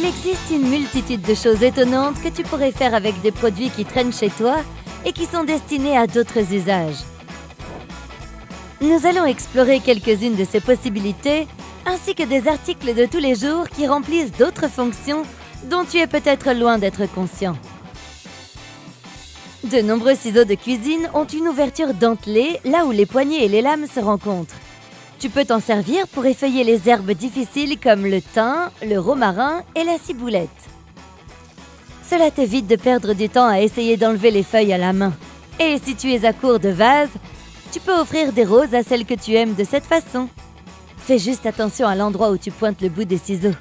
Il existe une multitude de choses étonnantes que tu pourrais faire avec des produits qui traînent chez toi et qui sont destinés à d'autres usages. Nous allons explorer quelques-unes de ces possibilités, ainsi que des articles de tous les jours qui remplissent d'autres fonctions dont tu es peut-être loin d'être conscient. De nombreux ciseaux de cuisine ont une ouverture dentelée là où les poignées et les lames se rencontrent. Tu peux t'en servir pour effeuiller les herbes difficiles comme le thym, le romarin et la ciboulette. Cela t'évite de perdre du temps à essayer d'enlever les feuilles à la main. Et si tu es à court de vase, tu peux offrir des roses à celles que tu aimes de cette façon. Fais juste attention à l'endroit où tu pointes le bout des ciseaux.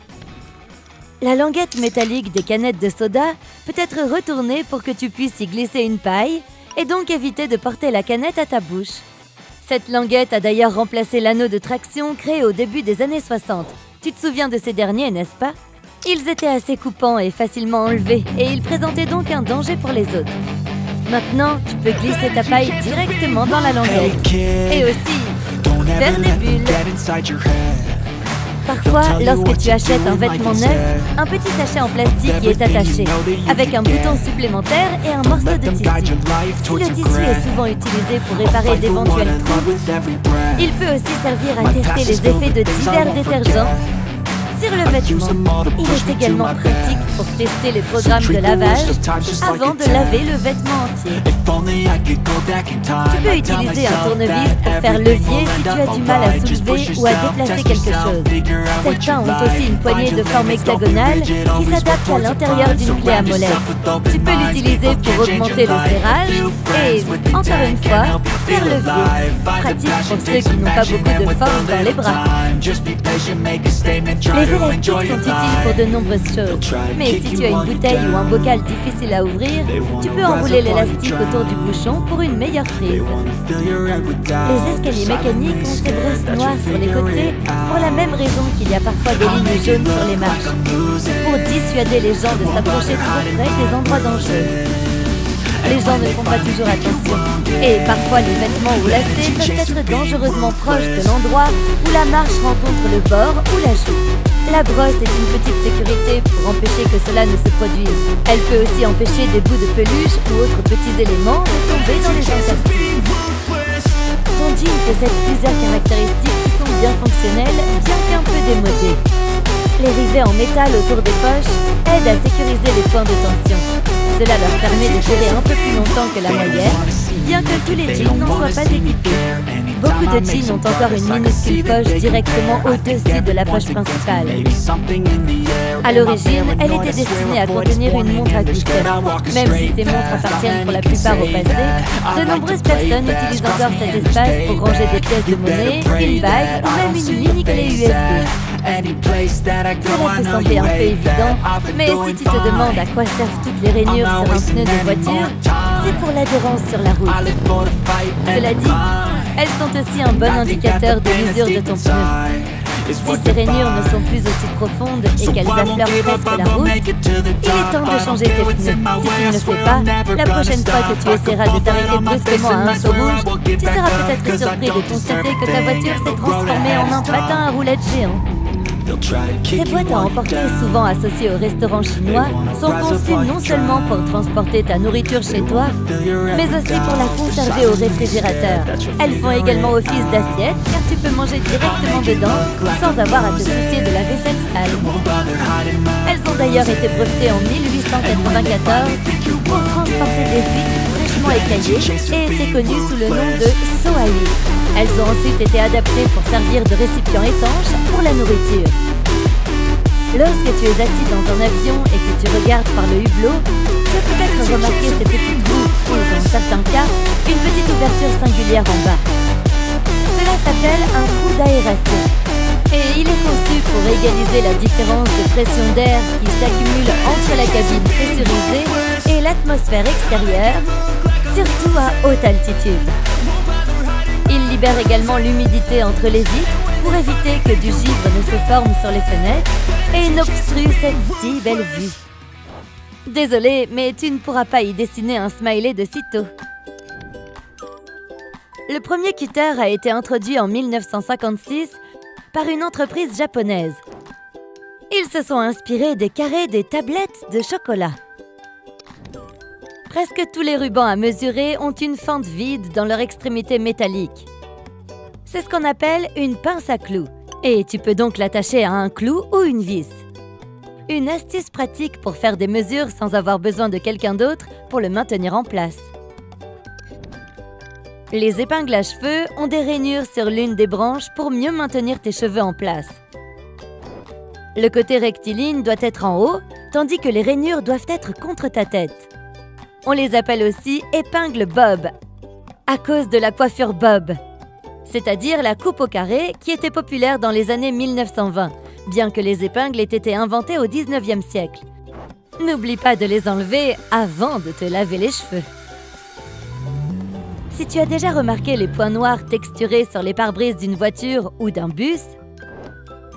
La languette métallique des canettes de soda peut être retournée pour que tu puisses y glisser une paille et donc éviter de porter la canette à ta bouche. Cette languette a d'ailleurs remplacé l'anneau de traction créé au début des années 60. Tu te souviens de ces derniers, n'est-ce pas? Ils étaient assez coupants et facilement enlevés et ils présentaient donc un danger pour les autres. Maintenant, tu peux glisser ta paille directement dans la languette et aussi faire des bulles. Parfois, lorsque tu achètes un vêtement neuf, un petit sachet en plastique y est attaché, avec un bouton supplémentaire et un morceau de tissu. Si le tissu est souvent utilisé pour réparer d'éventuels trous, il peut aussi servir à tester les effets de divers détergents sur le vêtement. Il est également pratique pour tester les programmes de lavage avant de laver le vêtement entier. Tu peux utiliser un tournevis pour faire levier si tu as du mal à soulever ou à déplacer quelque chose. Certains ont aussi une poignée de forme hexagonale qui s'adapte à l'intérieur d'une clé à molette. Tu peux l'utiliser pour augmenter le serrage et, encore une fois, faire levier. Pratique pour ceux qui n'ont pas beaucoup de force dans les bras. Les élastiques sont utiles pour de nombreuses choses, mais si tu as une bouteille ou un bocal difficile à ouvrir, tu peux enrouler l'élastique autour du bouchon pour une meilleure prise. Les escaliers mécaniques ont ces brosses noires sur les côtés pour la même raison qu'il y a parfois des lignes jaunes sur les marches, pour dissuader les gens de s'approcher trop près des endroits dangereux. Les gens ne font pas toujours attention. Et parfois, les vêtements ou lacets peuvent être dangereusement proches de l'endroit où la marche rencontre le bord ou la joue. La brosse est une petite sécurité pour empêcher que cela ne se produise. Elle peut aussi empêcher des bouts de peluche ou autres petits éléments de tomber dans les interstices. Ton jean possède plusieurs caractéristiques qui sont bien fonctionnelles, bien qu'un peu démodées. Les rivets en métal autour des poches aident à sécuriser les points de tension. Cela leur permet de durer un peu plus longtemps que la moyenne, bien que tous les jeans n'en soient pas équipés. Beaucoup de jeans ont encore une minuscule poche directement au-dessus de la poche principale. À l'origine, elle était destinée à contenir une montre à gousset. Même si ces montres appartiennent pour la plupart au passé, de nombreuses personnes utilisent encore cet espace pour ranger des pièces de monnaie, une bague ou même une mini clé USB. Cela peut sembler un peu évident, mais si tu te demandes à quoi servent toutes les rainures sur un pneu de voiture, c'est pour l'adhérence sur la route. Cela dit, elles sont aussi un bon indicateur de l'usure de ton pneu. Si ces rainures ne sont plus aussi profondes et qu'elles affleurent presque la route, il est temps de changer tes pneus. Si tu ne le fais pas, la prochaine fois que tu essaieras de t'arrêter brusquement à un feu rouge, tu seras peut-être surpris de constater que ta voiture s'est transformée en un patin à roulettes géant. Ces boîtes à emporter, souvent associées au restaurant chinois, sont conçues non seulement pour transporter ta nourriture chez toi, mais aussi pour la conserver au réfrigérateur. Elles font également office d'assiette, car tu peux manger directement dedans sans avoir à te soucier de la vaisselle sale. Elles ont d'ailleurs été brevetées en 1894 pour transporter des huîtres fraîchement écaillées et étaient connues sous le nom de soaï. Elles ont ensuite été adaptées pour servir de récipient étanche pour la nourriture. Lorsque tu es assis dans un avion et que tu regardes par le hublot, tu as peut-être remarqué ces petits trous ou, dans certains cas, une petite ouverture singulière en bas. Cela s'appelle un trou d'aération. Et il est conçu pour égaliser la différence de pression d'air qui s'accumule entre la cabine pressurisée et l'atmosphère extérieure, surtout à haute altitude. Il libère également l'humidité entre les vitres pour éviter que du givre ne se forme sur les fenêtres et n'obstrue cette si belle vue. Désolé, mais tu ne pourras pas y dessiner un smiley de sitôt. Le premier cutter a été introduit en 1956 par une entreprise japonaise. Ils se sont inspirés des carrés des tablettes de chocolat. Presque tous les rubans à mesurer ont une fente vide dans leur extrémité métallique. C'est ce qu'on appelle une pince à clous, et tu peux donc l'attacher à un clou ou une vis. Une astuce pratique pour faire des mesures sans avoir besoin de quelqu'un d'autre pour le maintenir en place. Les épingles à cheveux ont des rainures sur l'une des branches pour mieux maintenir tes cheveux en place. Le côté rectiligne doit être en haut, tandis que les rainures doivent être contre ta tête. On les appelle aussi épingles bob, à cause de la coiffure bob, c'est-à-dire la coupe au carré qui était populaire dans les années 1920, bien que les épingles aient été inventées au 19e siècle. N'oublie pas de les enlever avant de te laver les cheveux. Si tu as déjà remarqué les points noirs texturés sur les pare-brises d'une voiture ou d'un bus,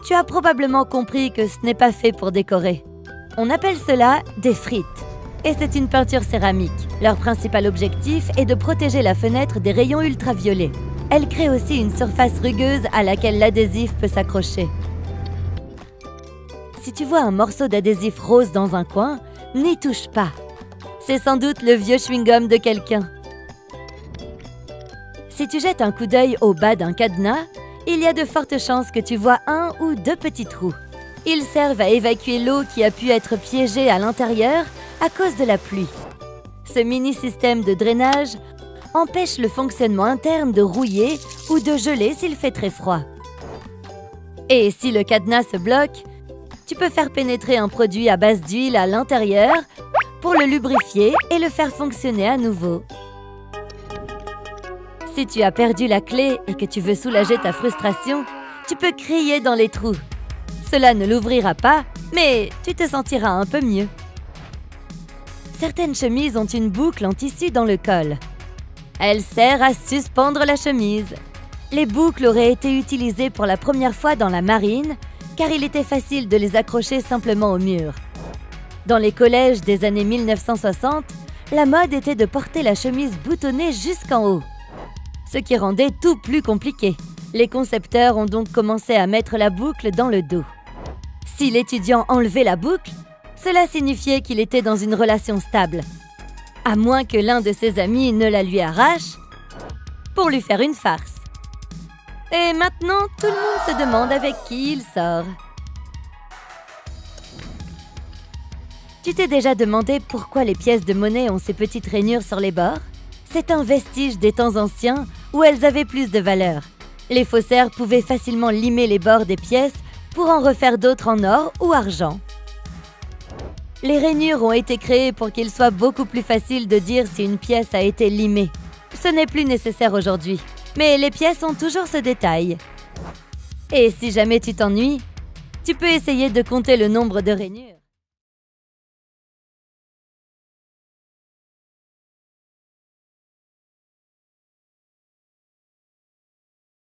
tu as probablement compris que ce n'est pas fait pour décorer. On appelle cela des frites. Et c'est une peinture céramique. Leur principal objectif est de protéger la fenêtre des rayons ultraviolets. Elle crée aussi une surface rugueuse à laquelle l'adhésif peut s'accrocher. Si tu vois un morceau d'adhésif rose dans un coin, n'y touche pas. C'est sans doute le vieux chewing-gum de quelqu'un. Si tu jettes un coup d'œil au bas d'un cadenas, il y a de fortes chances que tu vois un ou deux petits trous. Ils servent à évacuer l'eau qui a pu être piégée à l'intérieur à cause de la pluie. Ce mini-système de drainage empêche le fonctionnement interne de rouiller ou de geler s'il fait très froid. Et si le cadenas se bloque, tu peux faire pénétrer un produit à base d'huile à l'intérieur pour le lubrifier et le faire fonctionner à nouveau. Si tu as perdu la clé et que tu veux soulager ta frustration, tu peux crier dans les trous. Cela ne l'ouvrira pas, mais tu te sentiras un peu mieux. Certaines chemises ont une boucle en tissu dans le col. Elle sert à suspendre la chemise. Les boucles auraient été utilisées pour la première fois dans la marine, car il était facile de les accrocher simplement au mur. Dans les collèges des années 1960, la mode était de porter la chemise boutonnée jusqu'en haut, ce qui rendait tout plus compliqué. Les concepteurs ont donc commencé à mettre la boucle dans le dos. Si l'étudiant enlevait la boucle, cela signifiait qu'il était dans une relation stable, à moins que l'un de ses amis ne la lui arrache pour lui faire une farce. Et maintenant, tout le monde se demande avec qui il sort. Tu t'es déjà demandé pourquoi les pièces de monnaie ont ces petites rainures sur les bords? C'est un vestige des temps anciens où elles avaient plus de valeur. Les faussaires pouvaient facilement limer les bords des pièces pour en refaire d'autres en or ou argent. Les rainures ont été créées pour qu'il soit beaucoup plus facile de dire si une pièce a été limée. Ce n'est plus nécessaire aujourd'hui, mais les pièces ont toujours ce détail. Et si jamais tu t'ennuies, tu peux essayer de compter le nombre de rainures.